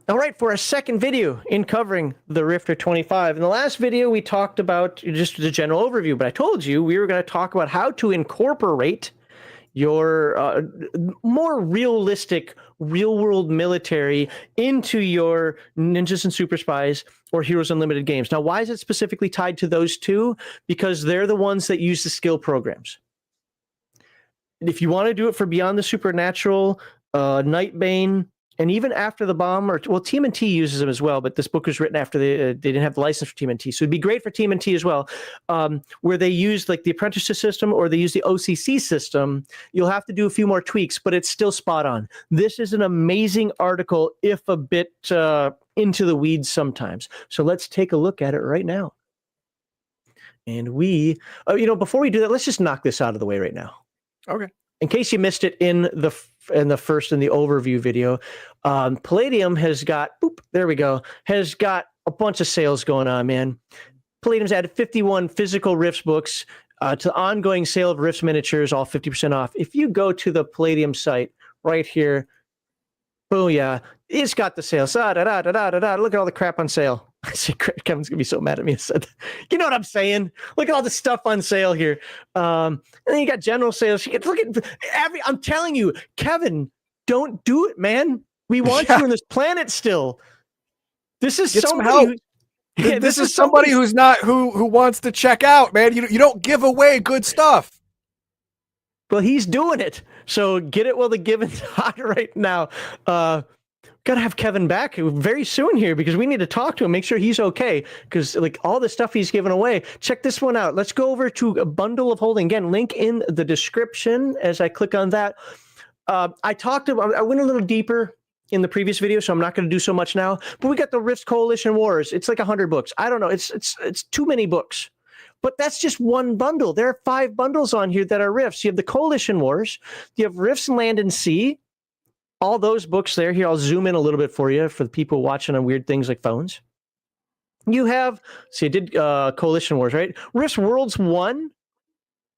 All right, for our second video in covering the Rifter 25. In the last video, we talked about just the general overview, but I told you we were going to talk about how to incorporate your more realistic, real-world military into your Ninjas and Superspies or Heroes Unlimited games. Now, why is it specifically tied to those two? Because they're the ones that use the skill programs. If you want to do it for Beyond the Supernatural, Nightbane, and even After the Bomb, or well, TMNT uses them as well, but this book was written after they didn't have the license for TMNT, so it'd be great for TMNT as well, where they use like the apprenticeship system or they use the OCC system. You'll have to do a few more tweaks, but it's still spot on. This is an amazing article, if a bit into the weeds sometimes. So let's take a look at it right now. And we, before we do that, let's just knock this out of the way right now. Okay. In case you missed it in the overview video, Palladium has got, has got a bunch of sales going on, man. Palladium's added 51 physical Rifts books to the ongoing sale of Rifts miniatures, all 50% off. If you go to the Palladium site right here, booyah, it's got the sale. Look at all the crap on sale. I see Kevin's gonna be so mad at me. I said, you know what I'm saying? Look at all the stuff on sale here. And then you got general sales. Look at I'm telling you, Kevin, don't do it, man. We want you on this planet still. This is somebody. This is somebody who's not who wants to check out, man. You don't give away good stuff. Well, he's doing it. So get it while the giving's hot right now. Gotta have Kevin back very soon here because we need to talk to him, make sure he's okay. Because like all the stuff he's giving away, check this one out. Let's go over to a bundle of holding. Again, link in the description as I click on that. I went a little deeper in the previous video, so I'm not going to do so much now. But we got the Rifts Coalition Wars. It's like 100 books. I don't know. It's too many books. But that's just one bundle. There are 5 bundles on here that are Rifts. You have the Coalition Wars. You have Rifts Land and Sea. All those books there. Here, I'll zoom in a little bit for you for the people watching on weird things like phones. You have, I did Coalition Wars, right? Rifts Worlds 1.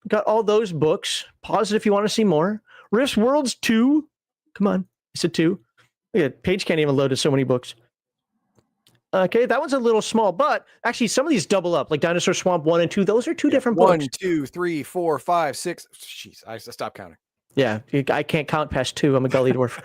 Got all those books. Pause it if you want to see more. Rifts Worlds 2. Come on. It's a 2. Look at Page can't even load so many books. Okay, that one's a little small, but actually some of these double up, like Dinosaur Swamp 1 and 2. Those are 2 different books. 1, 2, 3, 4, 5, 6. Jeez, I stopped counting. Yeah, I can't count past 2. I'm a gully dwarf.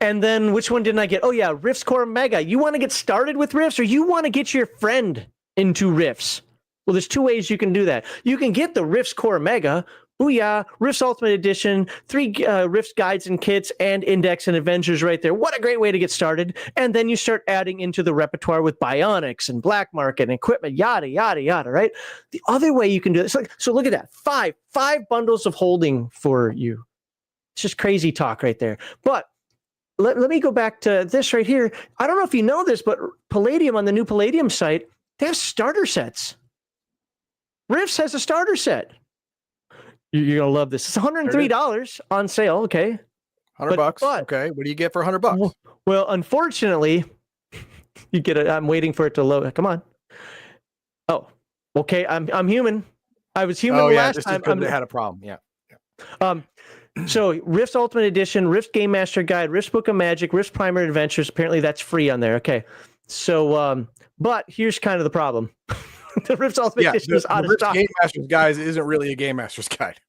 And then which one didn't I get? Oh, yeah, Rifts Core Mega. You want to get started with Rifts or you want to get your friend into Rifts? Well, there's 2 ways you can do that. You can get the Rifts Core Mega. Booyah, Rifts Ultimate Edition, 3 Rifts guides and kits, and Index and Avengers right there. What a great way to get started. And then you start adding into the repertoire with Bionics and Black Market and equipment, yada, yada, yada, right? The other way you can do this, so look at that, 5 bundles of holding for you. It's just crazy talk right there. But let me go back to this right here. I don't know if you know this, but Palladium, on the new Palladium site, they have starter sets. Rifts has a starter set. You're going to love this. It's $103 on sale. Okay. $100. Okay. What do you get for $100? Well, unfortunately, you get it. I'm waiting for it to load. Come on. Oh, okay. I'm human. I was human last time. They had a problem. Yeah. So Rifts Ultimate Edition, Rifts Game Master Guide, Rifts Book of Magic, Rifts Primer Adventures. Apparently that's free on there. Okay. So, but here's kind of the problem. The Rifts Ultimate Edition is out of stock. Game Master's Guide isn't really a Game Master's Guide.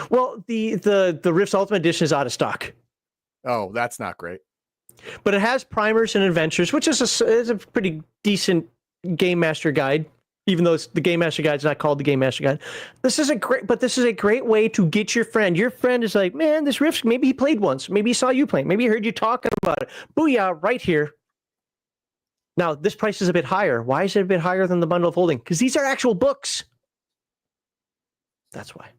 Well, the Rifts Ultimate Edition is out of stock. Oh, that's not great. But it has primers and adventures, which is a pretty decent Game Master Guide, even though the Game Master Guide is not called the Game Master Guide. This is a great way to get your friend. Your friend is like, man, this Rifts, maybe he played once. Maybe he saw you playing. Maybe he heard you talking about it. Booyah, right here. Now, this price is a bit higher. Why is it a bit higher than the bundle of holding? Because these are actual books. That's why.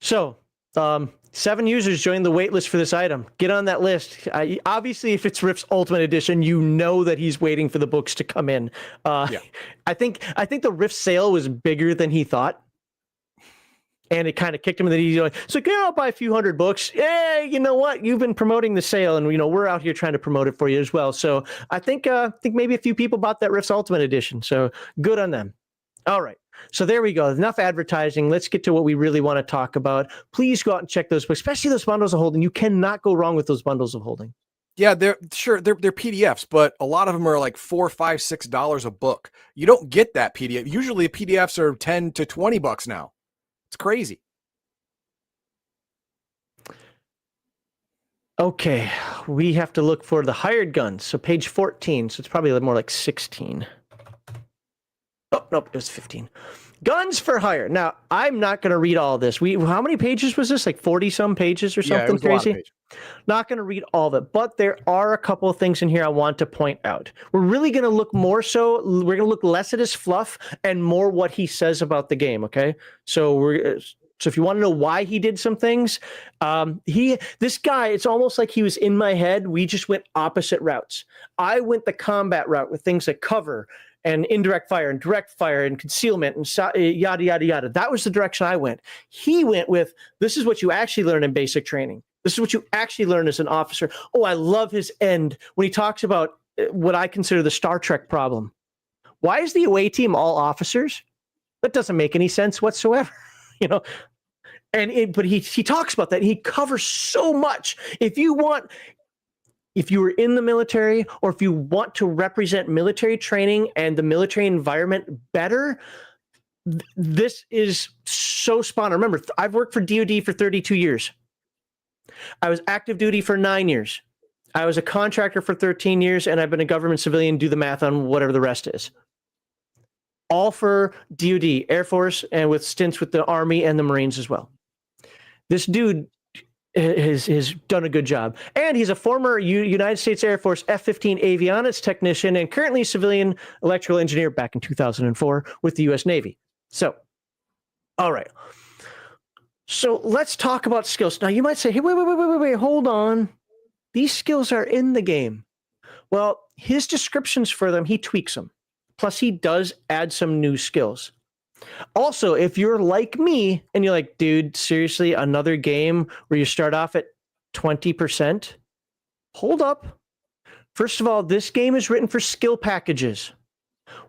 So, 7 users joined the wait list for this item. Get on that list. Obviously, if it's Rifts Ultimate Edition, you know that he's waiting for the books to come in. Yeah. I think the Rift sale was bigger than he thought. And it kind of kicked him in the knees. It's like, yeah, I'll buy a few hundred books. Yeah, you know what? You've been promoting the sale, and we're out here trying to promote it for you as well. So I think maybe a few people bought that Rifts Ultimate Edition. So good on them. All right. So there we go. Enough advertising. Let's get to what we really want to talk about. Please go out and check those books, especially those bundles of holding. You cannot go wrong with those bundles of holding. Yeah, they're PDFs, but a lot of them are like $4, $5, $6 a book. You don't get that PDF. Usually PDFs are 10 to 20 bucks now. It's crazy. Okay, we have to look for the hired guns. So page 14. So it's probably more like 16. Oh, nope, it was 15. Guns for hire. Now, I'm not going to read all this. How many pages was this? Like 40 some pages or something crazy? Not going to read all of it, but there are a couple of things in here I want to point out. We're really going to look we're going to look less at his fluff and more what he says about the game, okay? So if you want to know why he did some things, this guy, it's almost like he was in my head. We just went opposite routes. I went the combat route with things like cover and indirect fire and direct fire and concealment and yada, yada, yada. That was the direction I went. He went with, this is what you actually learn in basic training. This is what you actually learn as an officer. Oh, I love his end when he talks about what I consider the Star Trek problem. Why is the away team all officers? That doesn't make any sense whatsoever, you know? But he talks about that. And he covers so much. If you were in the military or if you want to represent military training and the military environment better, this is so spot on. Remember, I've worked for DoD for 32 years. I was active duty for 9 years. I was a contractor for 13 years, and I've been a government civilian. Do the math on whatever the rest is. All for DoD, Air Force, and with stints with the Army and the Marines as well. This dude has done a good job. And he's a former United States Air Force F-15 avionics technician and currently civilian electrical engineer back in 2004 with the U.S. Navy. So, all right. So let's talk about skills. Now, you might say, hey, wait, hold on. These skills are in the game. Well, his descriptions for them, he tweaks them. Plus, he does add some new skills. Also, if you're like me and you're like, dude, seriously, another game where you start off at 20%, hold up. First of all, this game is written for skill packages.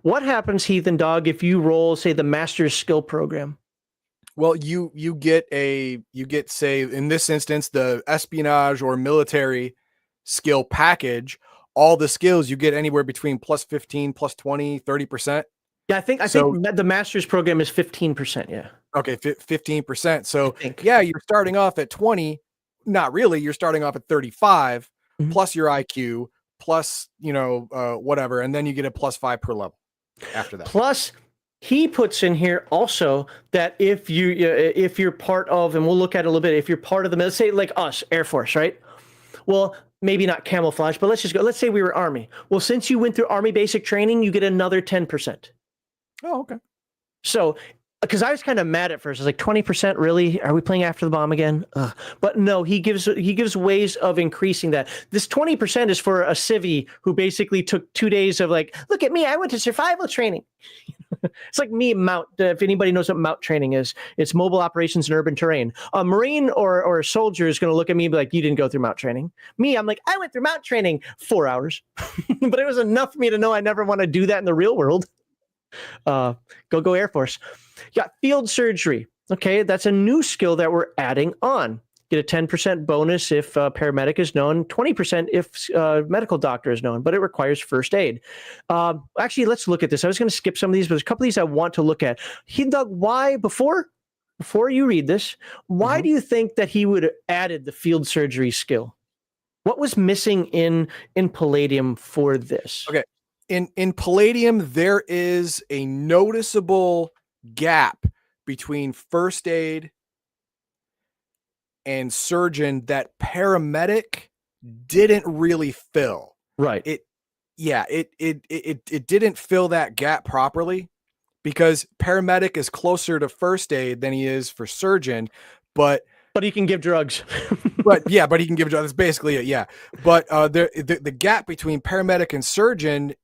What happens, Heathen Dog, if you roll, say, the Master's Skill Program? Well, you get, say, in this instance, the espionage or military skill package. All the skills you get anywhere between plus 15, plus 20, 30%. Yeah, I think the master's program is 15%. Yeah. Okay, 15%. So yeah, you're starting off at 20. Not really. You're starting off at 35 plus your IQ plus whatever, and then you get a plus 5 per level after that. Plus, he puts in here also that if you're part of, and we'll look at it a little bit, if you're part of the, let's say like us, Air Force, right? Well, maybe not camouflage, but let's just go. Let's say we were Army. Well, since you went through Army basic training, you get another 10%. Oh, okay. So, because I was kind of mad at first, I was like, 20%, really? Are we playing After the Bomb again? Ugh. But no, he gives ways of increasing that. This 20% is for a civvy who basically took 2 days of like, look at me, I went to survival training. It's like me, MOUT. If anybody knows what MOUT training is, it's mobile operations in urban terrain. A Marine or a soldier is going to look at me and be like, you didn't go through MOUT training. Me, I'm like, I went through MOUT training 4 hours. But it was enough for me to know I never want to do that in the real world. Go Air Force. You got field surgery. Okay, that's a new skill that we're adding on. Get a 10% bonus if paramedic is known, 20% if medical doctor is known, but it requires first aid. Actually, let's look at this. I was going to skip some of these, but there's a couple of these I want to look at. Doug, why, before you read this, why do you think that he would have added the field surgery skill? What was missing in Palladium for this? Okay. In Palladium, there is a noticeable gap between first aid and surgeon that paramedic didn't really fill. Right. It didn't fill that gap properly because paramedic is closer to first aid than he is for surgeon, but he can give drugs. but he can give drugs. That's basically it. Yeah. But the gap between paramedic and surgeon,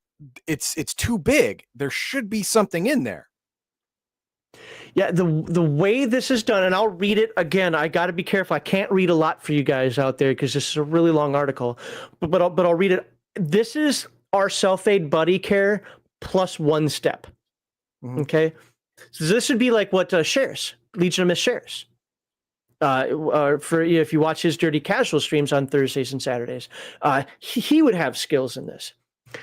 it's too big. There should be something in there. Yeah, the way this is done, and I'll read it again. I got to be careful. I can't read a lot for you guys out there because this is a really long article. But I'll read it. This is our self-aid buddy care plus one step. Okay, so this would be like what shares Legion of Miss shares. For if you watch his Dirty Casual streams on Thursdays and Saturdays, he would have skills in this.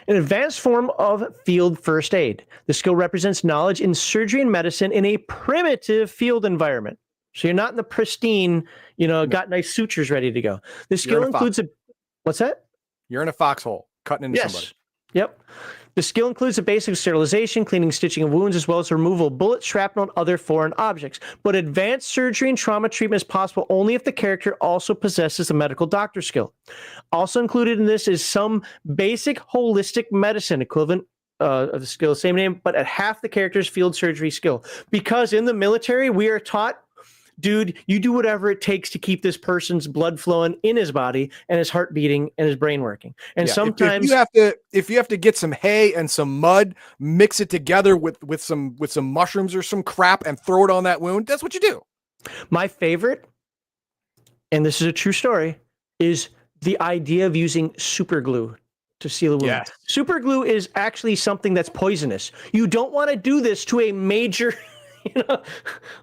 An advanced form of field first aid. The skill represents knowledge in surgery and medicine in a primitive field environment. So you're not in the pristine, got nice sutures ready to go. The skill includes what's that? You're in a foxhole cutting into somebody. Yep. The skill includes the basic sterilization, cleaning, stitching of wounds, as well as removal of bullets, shrapnel, and other foreign objects. But advanced surgery and trauma treatment is possible only if the character also possesses a medical doctor skill. Also included in this is some basic holistic medicine equivalent of the skill, same name, but at half the character's field surgery skill. Because in the military, we are taught, dude, you do whatever it takes to keep this person's blood flowing in his body and his heart beating and his brain working. And sometimes if you have to get some hay and some mud, mix it together with some mushrooms or some crap and throw it on that wound, that's what you do. My favorite, and this is a true story, is the idea of using super glue to seal a wound. Yes. Super glue is actually something that's poisonous. You don't want to do this to a major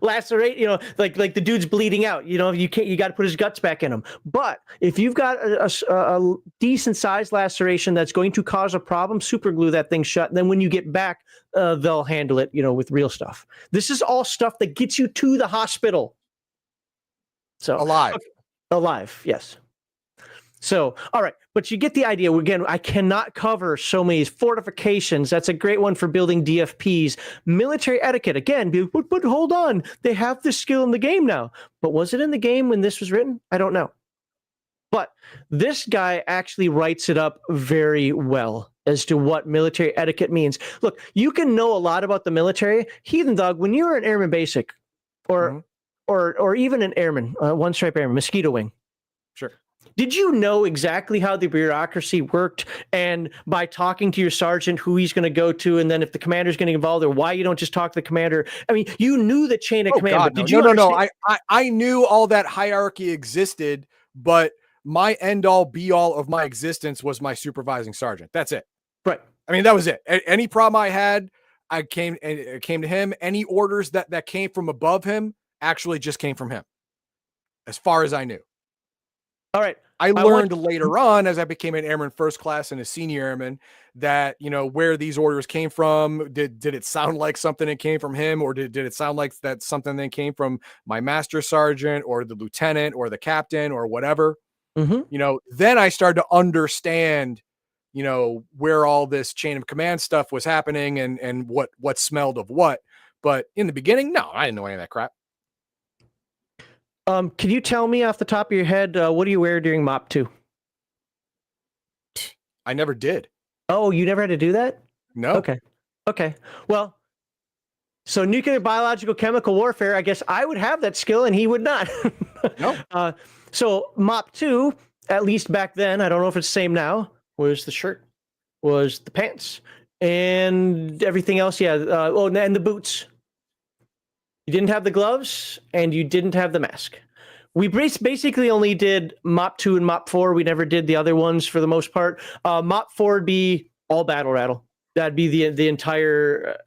lacerate, like the dude's bleeding out, you got to put his guts back in him. But if you've got a decent sized laceration that's going to cause a problem, super glue that thing shut. And then when you get back, they'll handle it, with real stuff. This is all stuff that gets you to the hospital. So alive. Yes. So, all right, but you get the idea. Again, I cannot cover so many fortifications. That's a great one for building DFPs. Military etiquette, again, but hold on. They have this skill in the game now. But was it in the game when this was written? I don't know. But this guy actually writes it up very well as to what military etiquette means. Look, you can know a lot about the military. Heathen Dog, when you were an airman basic or even an airman, one stripe airman, mosquito wing. Sure. Did you know exactly how the bureaucracy worked, and by talking to your sergeant who he's going to go to, and then if the commander's getting involved, or why you don't just talk to the commander? I mean, you knew the chain of command. God, but did no, you understand? I knew all that hierarchy existed, but my end all be all of my existence was my supervising sergeant. That's it. Right. I mean, that was it. Any problem I had, I came to him. Any orders that came from above him actually just came from him, as far as I knew. All right. I learned later on, as I became an airman first class and a senior airman, that, where these orders came from. Did it sound like something that came from him, or did it sound like that something that came from my master sergeant or the lieutenant or the captain or whatever? Mm-hmm. Then I started to understand, where all this chain of command stuff was happening and what smelled of what. But in the beginning, no, I didn't know any of that crap. Can you tell me off the top of your head, what do you wear during MOP 2? I never did. Oh, you never had to do that? No. Okay. Well, so nuclear, biological, chemical warfare, I guess I would have that skill and he would not. No. So MOP 2, at least back then, I don't know if it's the same now, was the shirt, was the pants, and everything else. Yeah. And the boots. You didn't have the gloves, and you didn't have the mask. We basically only did MOP 2 and MOP 4. We never did the other ones for the most part. MOP 4 would be all battle rattle. That'd be the entire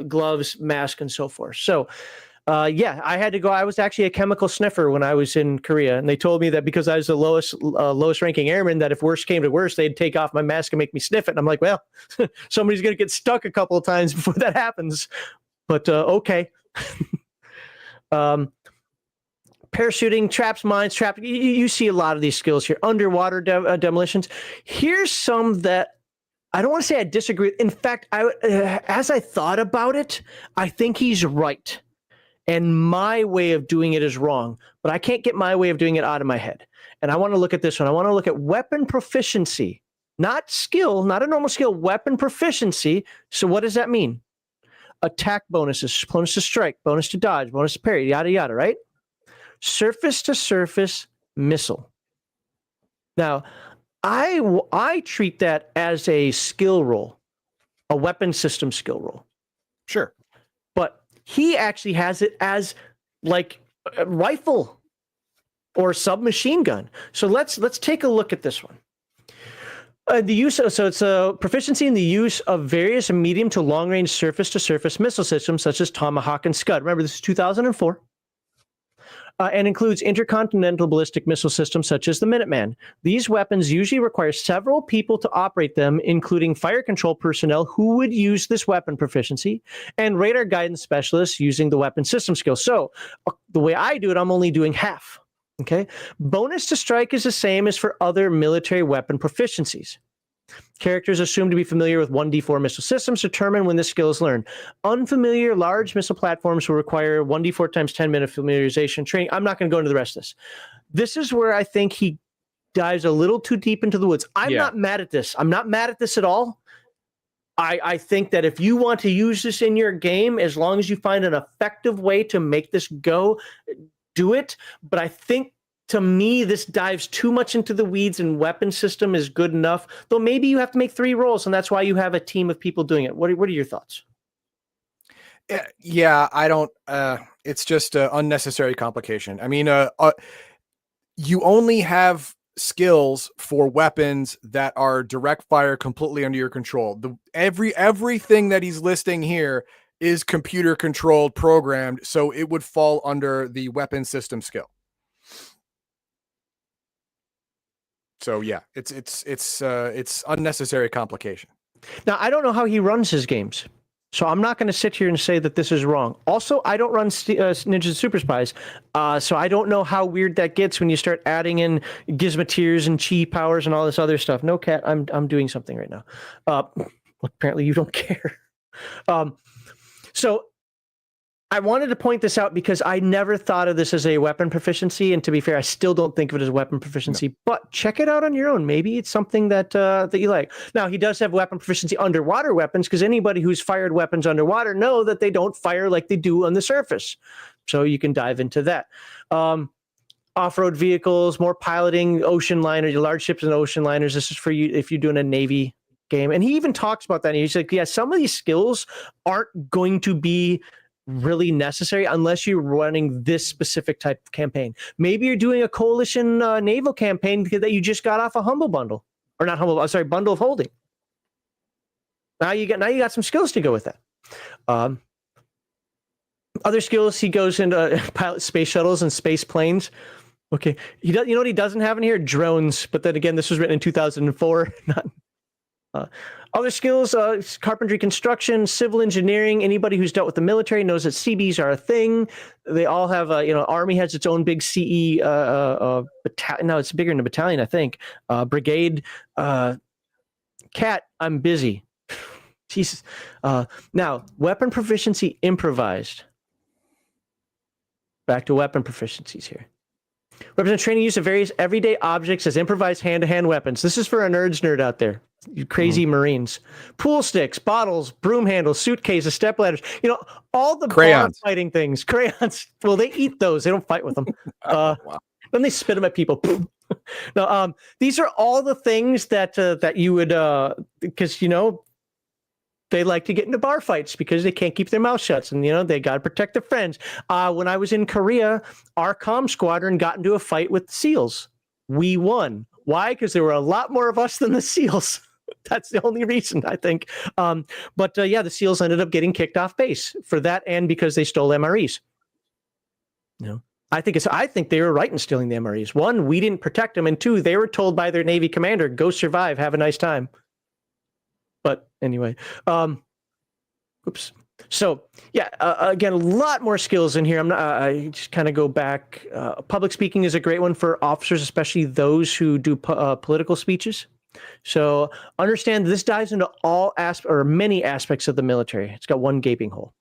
gloves, mask, and so forth. So, I had to go. I was actually a chemical sniffer when I was in Korea, and they told me that because I was the lowest ranking airman, that if worst came to worst, they'd take off my mask and make me sniff it. And I'm like, well, somebody's going to get stuck a couple of times before that happens. But okay. Parachuting, traps, mines, you see a lot of these skills here. Underwater demolitions. Here's some that I don't want to say I disagree. In fact, as I thought about it, I think he's right, and my way of doing it is wrong. But I can't get my way of doing it out of my head. And I want to look at this one. I want to look at weapon proficiency, not skill, not a normal skill. Weapon proficiency. So what does that mean? Attack bonuses, bonus to strike, bonus to dodge, bonus to parry, yada, yada, right? Surface to surface missile. Now, I treat that as a skill roll, a weapon system skill roll. Sure. But he actually has it as like a rifle or submachine gun. So let's take a look at this one. It's a proficiency in the use of various medium to long range surface to surface missile systems such as Tomahawk and Scud. Remember, this is 2004. and includes intercontinental ballistic missile systems such as the Minuteman. These weapons usually require several people to operate them, including fire control personnel who would use this weapon proficiency, and radar guidance specialists using the weapon system skill. So the way I do it, I'm only doing half. Okay. Bonus to strike is the same as for other military weapon proficiencies. Characters assumed to be familiar with 1d4 missile systems determine when this skill is learned. Unfamiliar large missile platforms will require 1d4 times 10 minute familiarization training. I'm not going to go into the rest of this. This is where I think he dives a little too deep into the woods. I'm not mad at this. I'm not mad at this at all. I think that if you want to use this in your game, as long as you find an effective way to make this go, do it. But I think, to me, this dives too much into the weeds, and weapon system is good enough. Though maybe you have to make 3 rolls, and that's why you have a team of people doing it. What are your thoughts? Yeah, I don't. It's just unnecessary complication. I mean, you only have skills for weapons that are direct fire, completely under your control. Everything that he's listing here is computer controlled, programmed, so it would fall under the weapon system skill. So yeah, it's unnecessiry complication. Now, I don't know how he runs his games, so I'm not going to sit here and say that this is wrong. Also, I don't run Ninjas and Super Spies, so I don't know how weird that gets when you start adding in gizmoteers and chi powers and all this other stuff. No, Cat, I'm doing something right now. Apparently, you don't care. So I wanted to point this out because I never thought of this as a weapon proficiency, and to be fair, I still don't think of it as a weapon proficiency. No. But check it out on your own. Maybe it's something that that you like. Now, he does have weapon proficiency underwater weapons, because anybody who's fired weapons underwater know that they don't fire like they do on the surface. So you can dive into that. Off-road vehicles, more piloting, ocean liners, large ships and ocean liners. This is for you if you're doing a Navy game. And he even talks about that. He's like, yeah, some of these skills aren't going to be really necessary unless you're running this specific type of campaign. Maybe you're doing a coalition naval campaign because that you just got off a humble bundle, or not humble, sorry, bundle of holding. Now you got some skills to go with that. Other skills, he goes into pilot space shuttles and space planes. Okay, you know what he doesn't have in here? Drones. But then again, this was written in 2004. Other skills, carpentry, construction, civil engineering. Anybody who's dealt with the military knows that CBs are a thing. They all have, Army has its own big CE battalion. No, it's bigger than a battalion, I think. Brigade. Cat, I'm busy. Jesus. Now, weapon proficiency improvised. Back to weapon proficiencies here. Represent training use of various everyday objects as improvised hand-to-hand weapons. This is for a nerd out there. You crazy Marines. Pool sticks, bottles, broom handles, suitcases, step ladders. All the crayons, fighting things. Crayons. Well, they eat those. They don't fight with them. Wow. Then they spit them at people. No, these are all the things that you would, because they like to get into bar fights because they can't keep their mouth shut, and they got to protect their friends. When I was in Korea, our comm squadron got into a fight with the SEALs. We won. Why? Because there were a lot more of us than the SEALs. That's the only reason, I think. But the SEALs ended up getting kicked off base for that, and because they stole MREs. I think they were right in stealing the MREs. 1, we didn't protect them, and 2, they were told by their Navy commander, "Go survive, have a nice time." But anyway, oops. So again, a lot more skills in here. I just kind of go back. Public speaking is a great one for officers, especially those who do political speeches. So understand this dives into many aspects of the military. It's got one gaping hole.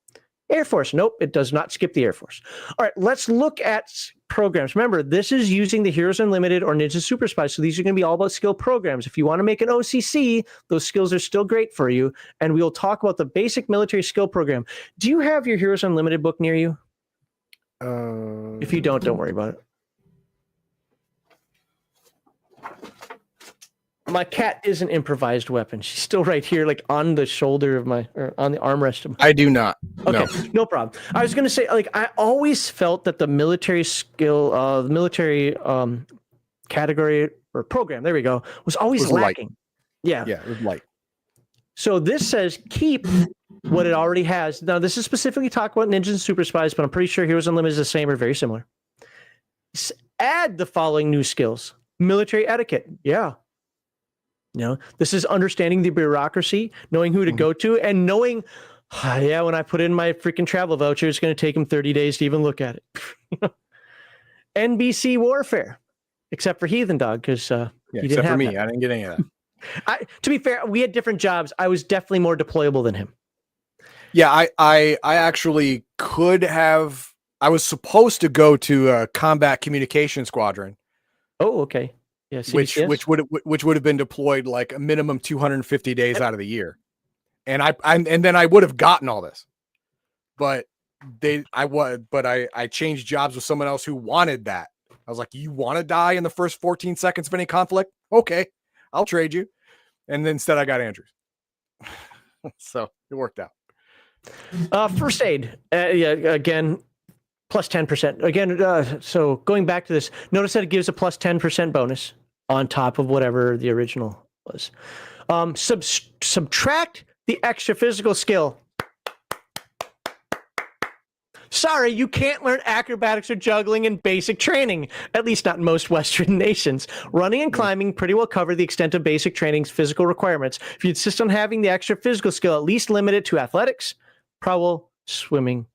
Air Force. Nope, it does not skip the Air Force. All right, let's look at programs. Remember, this is using the Heroes Unlimited or Ninja Super Spies. So these are going to be all about skill programs. If you want to make an OCC, those skills are still great for you. And we'll talk about the basic military skill program. Do you have your Heroes Unlimited book near you? If you don't worry about it. My cat is an improvised weapon. She's still right here, like on the shoulder of or on the armrest of I do not. Okay, no problem. I was going to say, I always felt that the military skill, the military category or program, there we go, was always lacking. Light. Yeah, it was light. So this says keep what it already has. Now, this is specifically talking about Ninjas and Super Spies, but I'm pretty sure Heroes Unlimited is the same or very similar. Add the following new skills. Military etiquette. Yeah. This is understanding the bureaucracy, knowing who to go to, and knowing, when I put in my freaking travel voucher, it's going to take him 30 days to even look at it. NBC warfare, except for Heathen Dog, because you didn't except have for me. that. I didn't get any of that. To be fair, we had different jobs. I was definitely more deployable than him. Yeah, I actually could have. I was supposed to go to a combat communication squadron. Oh, okay. Yeah, which would have been deployed like a minimum 250 days out of the year, and then I would have gotten all this, but I changed jobs with someone else who wanted that. I was like, you want to die in the first 14 seconds of any conflict? Okay, I'll trade you. And then instead I got Andrews. So it worked out. First aid. Again, plus 10%. Again, so going back to this, notice that it gives a plus 10% bonus on top of whatever the original was. Subtract the extra physical skill. Sorry, you can't learn acrobatics or juggling in basic training, at least not in most Western nations. Running and climbing pretty well cover the extent of basic training's physical requirements. If you insist on having the extra physical skill, at least limit it to athletics, prowl, swimming.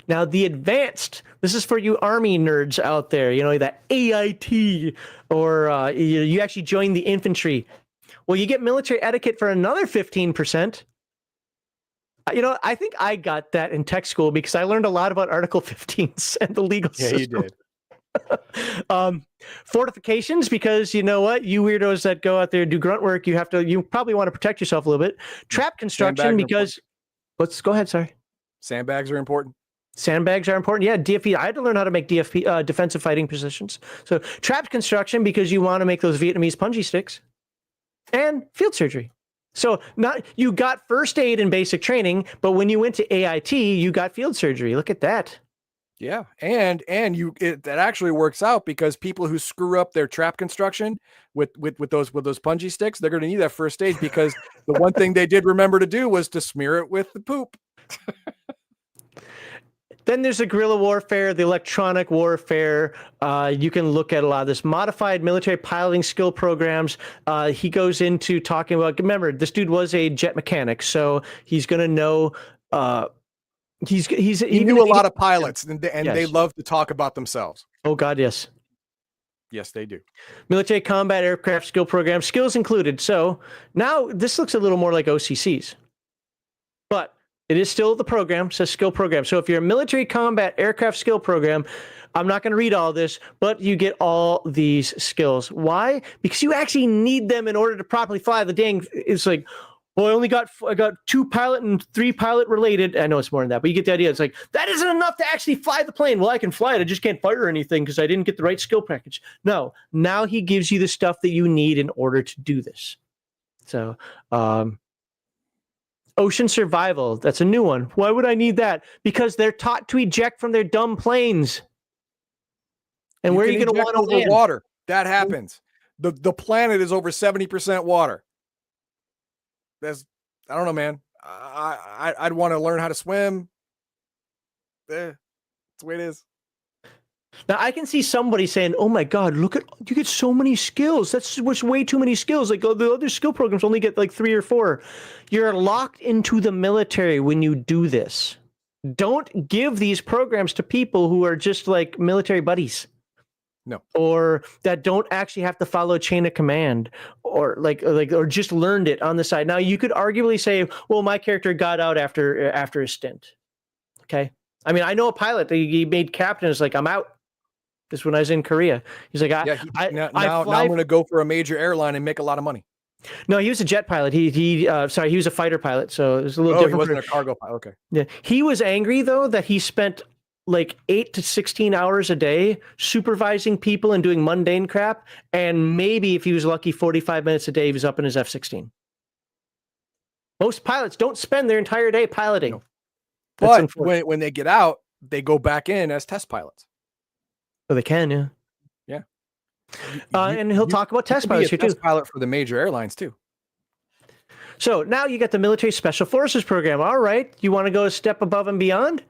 Now, the advanced, this is for you Army nerds out there, that AIT, or you actually join the infantry. Well, you get military etiquette for another 15%. I think I got that in tech school because I learned a lot about Article 15s and the legal system. Yeah, you did. Fortifications, because you know what? You weirdos that go out there and do grunt work, you probably want to protect yourself a little bit. Trap construction, because... Go ahead, sorry. Sandbags are important. Sandbags are important. Yeah, DFP. I had to learn how to make DFP, defensive fighting positions. So trap construction, because you want to make those Vietnamese punji sticks. And field surgery. So you got first aid in basic training, but when you went to AIT, you got field surgery. Look at that. Yeah, and that actually works out, because people who screw up their trap construction with those punji sticks, they're going to need that first aid, because the one thing they did remember to do was to smear it with the poop. Then there's the guerrilla warfare, the electronic warfare. You can look at a lot of this modified military piloting skill programs. He goes into talking about, remember, this dude was a jet mechanic, so he's going to know. He knew a lot of pilots, and yes. They love to talk about themselves. Oh, God, yes. Yes, they do. Military combat aircraft skill program, skills included. So now this looks a little more like OCCs, but it is still the program, says skill program. So if you're a military combat aircraft skill program, I'm not going to read all this, but you get all these skills. Why? Because you actually need them in order to properly fly the dang. It's like, well, I got 2 pilot and 3 pilot related. I know it's more than that, but you get the idea. It's like, that isn't enough to actually fly the plane. Well, I can fly it. I just can't fire anything because I didn't get the right skill package. No, now he gives you the stuff that you need in order to do this. So, ocean survival. That's a new one. Why would I need that? Because they're taught to eject from their dumb planes. And where are you going to want to land? Water. That happens. The planet is over 70% water. I don't know, man. I'd want to learn how to swim. That's the way it is. Now, I can see somebody saying, oh my God, you get so many skills. That's way too many skills. Like, the other skill programs only get like 3 or 4. You're locked into the military when you do this. Don't give these programs to people who are just like military buddies. No. Or that don't actually have to follow chain of command, or or just learned it on the side. Now, you could arguably say, well, my character got out after a stint. Okay. I mean, I know a pilot that he made captain. Is like, I'm out. This is when I was in Korea. He's like, now I'm going to go for a major airline and make a lot of money. No, he was a jet pilot. He was a fighter pilot. So it was a little different. He wasn't a cargo pilot. Okay. Yeah. He was angry though that he spent like 8 to 16 hours a day supervising people and doing mundane crap. And maybe if he was lucky, 45 minutes a day, he was up in his F-16. Most pilots don't spend their entire day piloting. No. But when they get out, they go back in as test pilots. Oh, they can, yeah. Yeah. And he'll talk about test pilots here too. Test pilot for the major airlines too. So now you got the military special forces program. All right. You want to go a step above and beyond?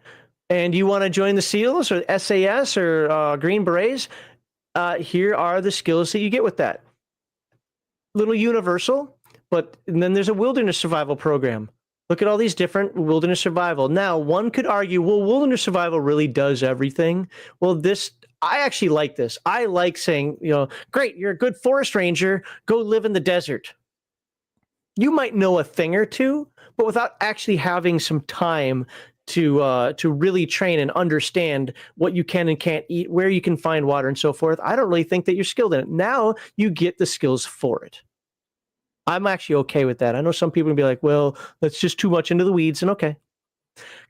and you want to join the SEALs or SAS or Green Berets, here are the skills that you get with that. Little universal, but then there's a wilderness survival program. Look at all these different wilderness survival. Now, one could argue, well, wilderness survival really does everything. Well, I actually like this. I like saying, great, you're a good forest ranger, go live in the desert. You might know a thing or two, but without actually having some time to really train and understand what you can and can't eat, where you can find water and so forth, I don't really think that you're skilled in it. Now you get the skills for it. I'm actually okay with that. I know some people can be like, well, that's just too much into the weeds, and okay.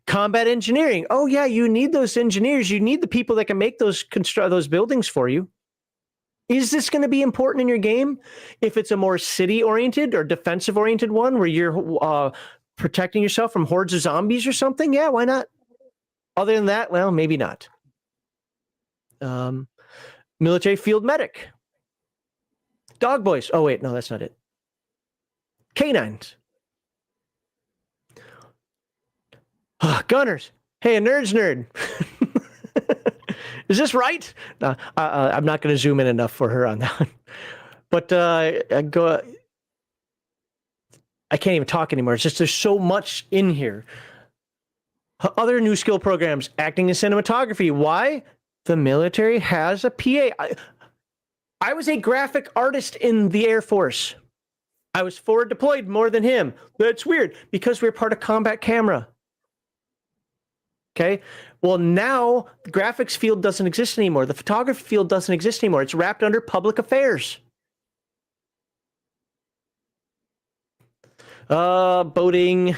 Combat engineering. Oh yeah, you need those engineers. You need the people that can make those buildings for you. Is this going to be important in your game? If it's a more city-oriented or defensive-oriented one where you're protecting yourself from hordes of zombies or something, yeah, why not? Other than that, well, maybe not. Military field medic. Dog boys. Oh wait, no, that's not it. Canines. Gunners. Hey, a nerd's nerd. Is this right? I'm not going to zoom in enough for her on that one. But I can't even talk anymore. It's just there's so much in here. Other new skill programs, acting and cinematography. Why? The military has a PA. I was a graphic artist in the Air Force. I was forward deployed more than him. That's weird because we're part of combat camera. Okay. Well, now the graphics field doesn't exist anymore. The photography field doesn't exist anymore. It's wrapped under public affairs. Boating,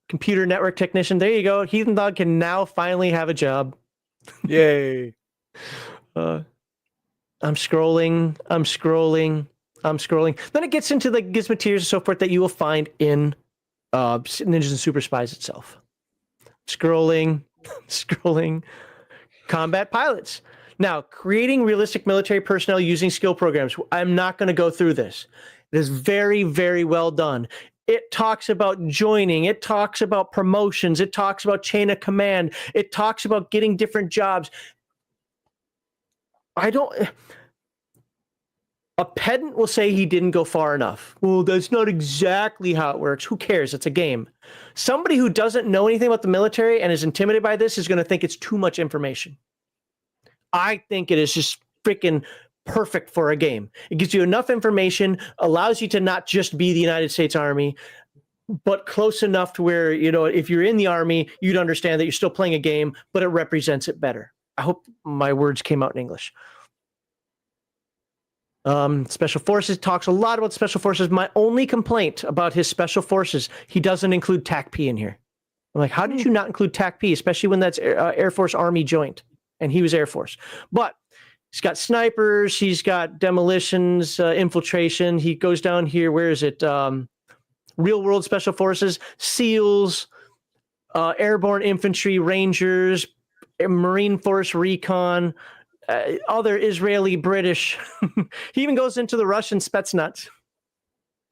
computer network technician. There you go. Heathen Dog can now finally have a job. Yay. I'm scrolling. Then it gets into the gizmoteers and so forth that you will find in Ninjas and Superspies itself. Scrolling. Combat pilots. Now, creating realistic military personnel using skill programs. I'm not going to go through this. It is very, very well done. It talks about joining. It talks about promotions. It talks about chain of command. It talks about getting different jobs. A pedant will say he didn't go far enough. Well, that's not exactly how it works. Who cares? It's a game. Somebody who doesn't know anything about the military and is intimidated by this is going to think it's too much information. I think it is just freaking perfect for a game. It gives you enough information, allows you to not just be the United States Army, but close enough to where, if you're in the Army, you'd understand that you're still playing a game, but it represents it better. I hope my words came out in English. Special Forces talks a lot about Special Forces. My only complaint about his Special Forces, he doesn't include TAC-P in here. I'm like, how did you not include TAC-P, especially when that's Air Force Army joint, and he was Air Force. But he's got snipers, he's got demolitions, infiltration. He goes down here, where is it? Real World Special Forces, SEALs, Airborne Infantry, Rangers, Marine Force Recon, other Israeli, British. He even goes into the Russian Spetsnaz.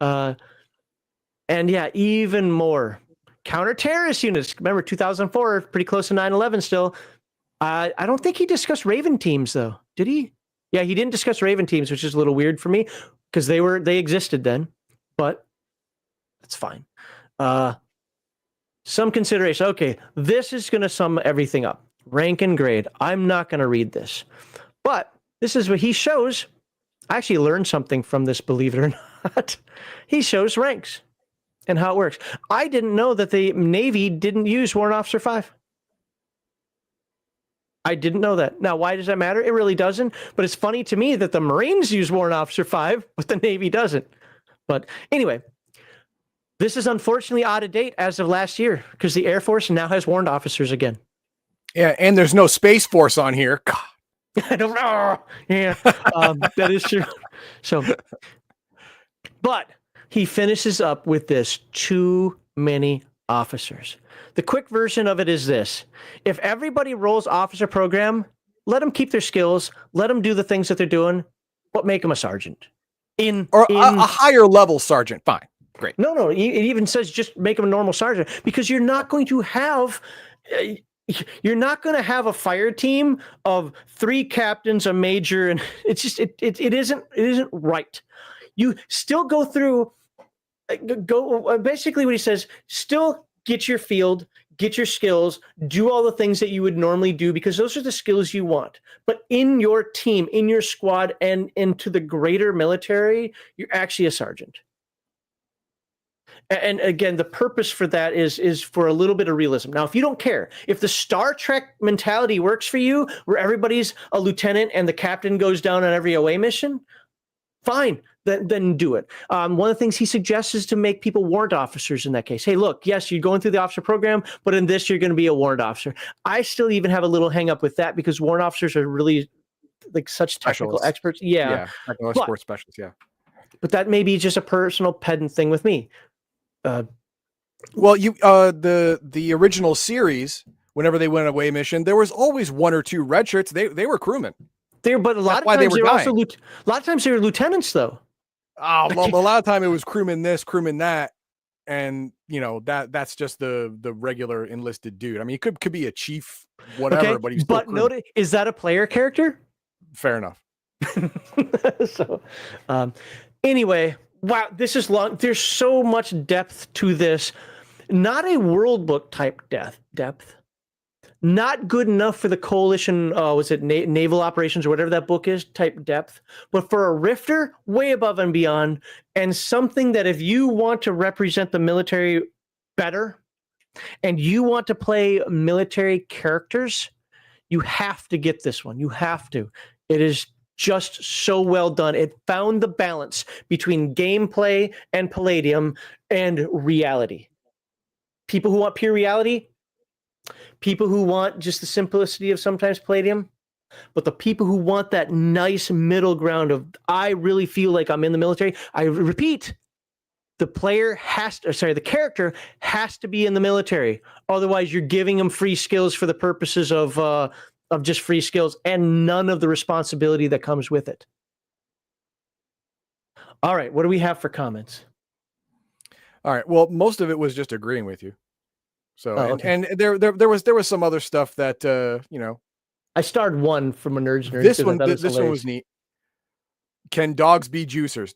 And yeah, even more. Counter-terrorist units. Remember, 2004, pretty close to 9/11 still. I don't think he discussed Raven teams, though. Did he? Yeah, he didn't discuss Raven teams, which is a little weird for me, because they existed then. But that's fine. Some consideration. Okay, this is going to sum everything up. Rank and grade. I'm not going to read this. But this is what he shows. I actually learned something from this, believe it or not. He shows ranks and how it works. I didn't know that the Navy didn't use Warrant Officer 5. I didn't know that. Now, why does that matter? It really doesn't. But it's funny to me that the Marines use Warrant Officer 5, but the Navy doesn't. But anyway, this is unfortunately out of date as of last year because the Air Force now has warrant officers again. Yeah, and there's no Space Force on here. God. I don't know. Yeah, that is true. So, but he finishes up with this: too many officers. The quick version of it is this: if everybody rolls officer program, let them keep their skills, let them do the things that they're doing, but make them a sergeant. A higher level sergeant. Fine. Great. No. It even says just make them a normal sergeant, because you're not going to have you're not going to have a fire team of 3 captains, a major, and it's just it isn't right. You still go through basically what he says, still get your field, get your skills, do all the things that you would normally do because those are the skills you want. But in your team, in your squad, and into the greater military, you're actually a sergeant. And again, the purpose for that is for a little bit of realism. Now, if you don't care, if the Star Trek mentality works for you, where everybody's a lieutenant and the captain goes down on every away mission, fine, then do it. One of the things he suggests is to make people warrant officers in that case. Hey, look, yes, you're going through the officer program, but in this, you're going to be a warrant officer. I still even have a little hang up with that because warrant officers are really like such technical experts. Yeah. Technical sports specialists, yeah. But that may be just a personal pedant thing with me. Well, the original series, whenever they went away mission, there was always 1 or 2 red shirts. They were crewmen. But a lot of times they were lieutenants, though. Oh, well, a lot of time it was crewman this, crewman that, and that's just the regular enlisted dude. I mean, he could be a chief, whatever, but he's still notice, is that a player character? Fair enough. So, anyway. Wow, this is long. There's so much depth to this. Not a world book type depth. Not good enough for the coalition, was it naval operations or whatever that book is, type depth. But for a Rifter, way above and beyond. And something that if you want to represent the military better and you want to play military characters, you have to get this one. You have to. It is just so well done. It found the balance between gameplay and Palladium and reality. People who want pure reality, people who want just the simplicity of sometimes Palladium, but the people who want that nice middle ground of, I really feel like I'm in the military. I repeat, the character has to be in the military. Otherwise, you're giving them free skills for the purposes of just free skills and none of the responsibility that comes with it. All right, what do we have for comments? All right, well, most of it was just agreeing with you. So, and there was some other stuff that I starred one from a Nerds. This one was neat. Can dogs be juicers?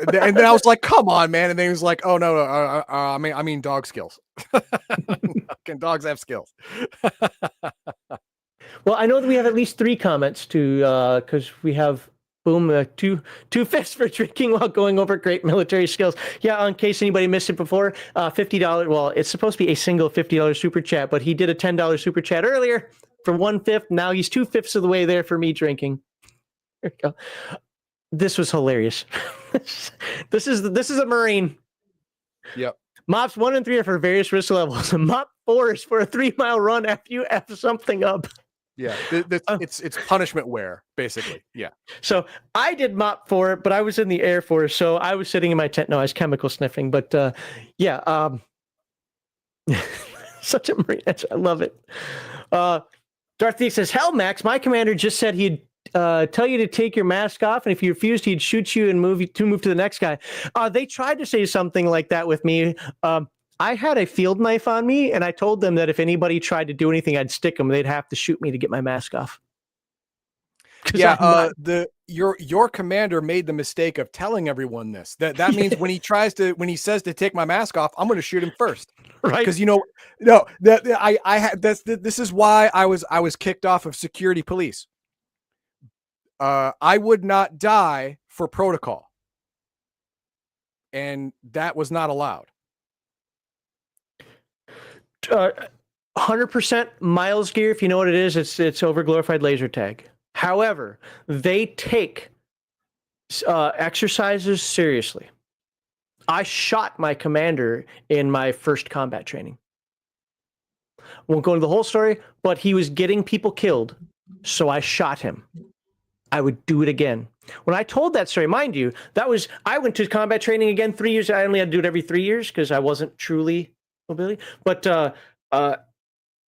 And then I was like, come on, man. And then he was like, oh no, I mean dog skills. Can dogs have skills? Well, I know that we have at least 3 comments to because we have two fists for drinking while going over great military skills. Yeah, in case anybody missed it before, $50. Well, it's supposed to be a single $50 super chat, but he did a $10 super chat earlier for 1/5. Now he's 2/5 of the way there for me drinking. There we go. This was hilarious. This is a Marine. Yep. Mops 1 and 3 are for various risk levels. Mop 4 is for a 3-mile run after you F something up. Yeah, it's punishment wear, basically. Yeah. So I did Mop 4, but I was in the Air Force, so I was sitting in my tent. No, I was chemical sniffing, but such a Marine. I love it. Darth Thief says, "Hell, Max, my commander just said he'd tell you to take your mask off, and if you refused, he'd shoot you and move to the next guy." They tried to say something like that with me. I had a field knife on me, and I told them that if anybody tried to do anything, I'd stick them. They'd have to shoot me to get my mask off. Yeah, your commander made the mistake of telling everyone this. That means when he says to take my mask off, I'm going to shoot him first, right? Because this is why I was kicked off of security police. I would not die for protocol, and that was not allowed. 100% Miles gear, if you know what it is, it's overglorified laser tag. However, they take exercises seriously. I shot my commander in my first combat training. Won't go into the whole story, but he was getting people killed, so I shot him. I would do it again. When I told that story, mind you, I went to combat training again 3 years. I only had to do it every 3 years because I wasn't truly mobility. But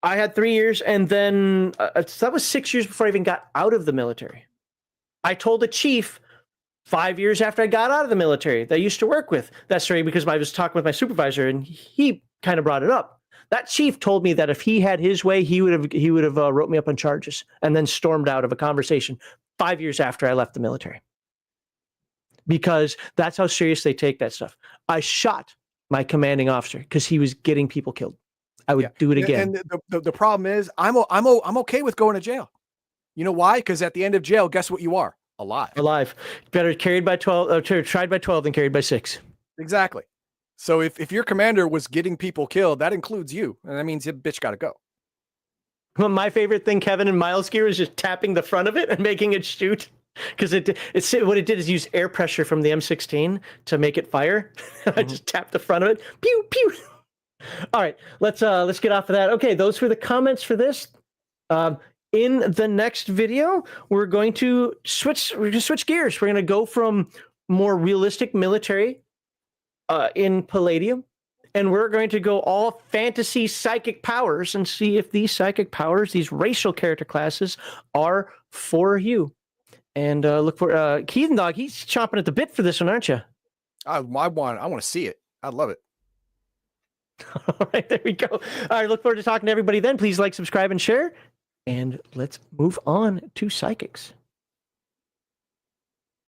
I had 3 years, and then that was 6 years before I even got out of the military. I told a chief 5 years after I got out of the military that I used to work with that story because I was talking with my supervisor, and he kind of brought it up. That chief told me that if he had his way, he would have wrote me up on charges and then stormed out of a conversation 5 years after I left the military. Because that's how serious they take that stuff. I shot my commanding officer because he was getting people killed. I would do it again. And the problem is, I'm okay with going to jail. You know why? Because at the end of jail, guess what you are? Alive. Alive. Better carried by 12, tried by 12 than carried by 6. Exactly. So if your commander was getting people killed, that includes you. And that means the bitch got to go. Well, my favorite thing, Kevin, in Miles gear is just tapping the front of it and making it shoot. Because what it did is use air pressure from the M16 to make it fire. I just tapped the front of it. Pew, pew. All right, let's get off of that. Okay, those were the comments for this. In the next video, we're going to switch gears. We're going to go from more realistic military in Palladium, and we're going to go all fantasy psychic powers and see if these psychic powers, these racial character classes, are for you. And look for Keaton Dog. He's chomping at the bit for this one, aren't you? I want to see it. I love it. All right, there we go. All right, look forward to talking to everybody then. Please like, subscribe, and share. And let's move on to psychics.